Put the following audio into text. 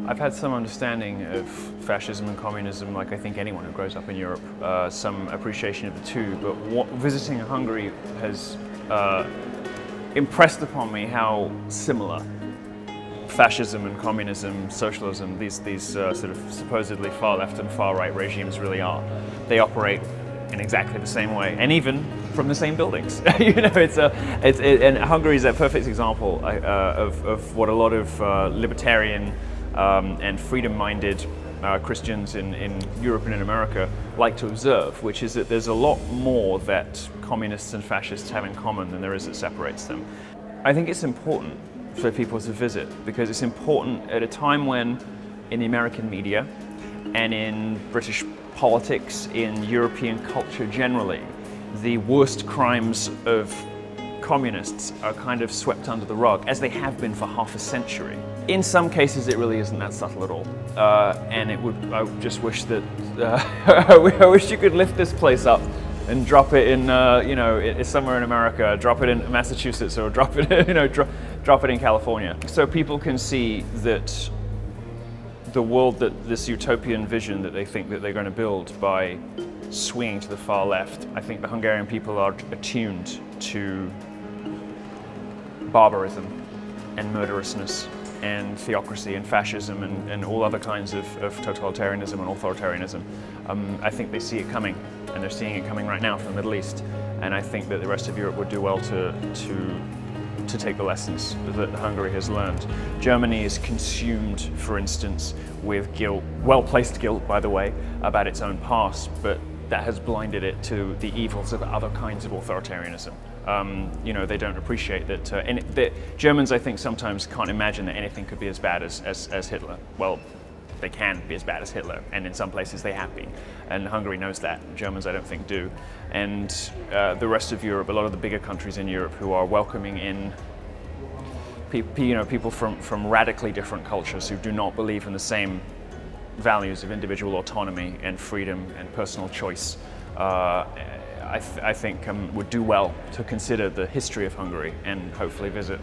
I've had some understanding of fascism and communism, like I think anyone who grows up in Europe, some appreciation of the two, but visiting Hungary has impressed upon me how similar fascism and communism, socialism, these sort of supposedly far left and far right regimes really are. They operate in exactly the same way, and even from the same buildings. You know, and Hungary is a perfect example of what a lot of libertarian and freedom-minded Christians in Europe and in America like to observe, which is that there's a lot more that communists and fascists have in common than there is that separates them. I think it's important for people to visit because it's important at a time when in the American media and in British politics, in European culture generally, the worst crimes of communists are kind of swept under the rug, as they have been for half a century. In some cases it really isn't that subtle at all, and I just wish that, I wish you could lift this place up and drop it in, you know, somewhere in America, drop it in Massachusetts, or drop it, you know, drop it in California, so people can see that the world, that this utopian vision that they think that they're going to build by swinging to the far left. I think the Hungarian people are attuned to barbarism and murderousness and theocracy and fascism and all other kinds of totalitarianism and authoritarianism. I think they see it coming, and they're seeing it coming right now from the Middle East, and I think that the rest of Europe would do well to take the lessons that Hungary has learned. Germany is consumed, for instance, with guilt, well-placed guilt, by the way, about its own past, but that has blinded it to the evils of other kinds of authoritarianism. You know, they don't appreciate that, that Germans, I think, sometimes can't imagine that anything could be as bad as Hitler. Well, they can be as bad as Hitler, and in some places they have been. And Hungary knows that. Germans, I don't think, do. And the rest of Europe, a lot of the bigger countries in Europe who are welcoming in people from radically different cultures who do not believe in the same values of individual autonomy and freedom and personal choice, I think would do well to consider the history of Hungary and hopefully visit.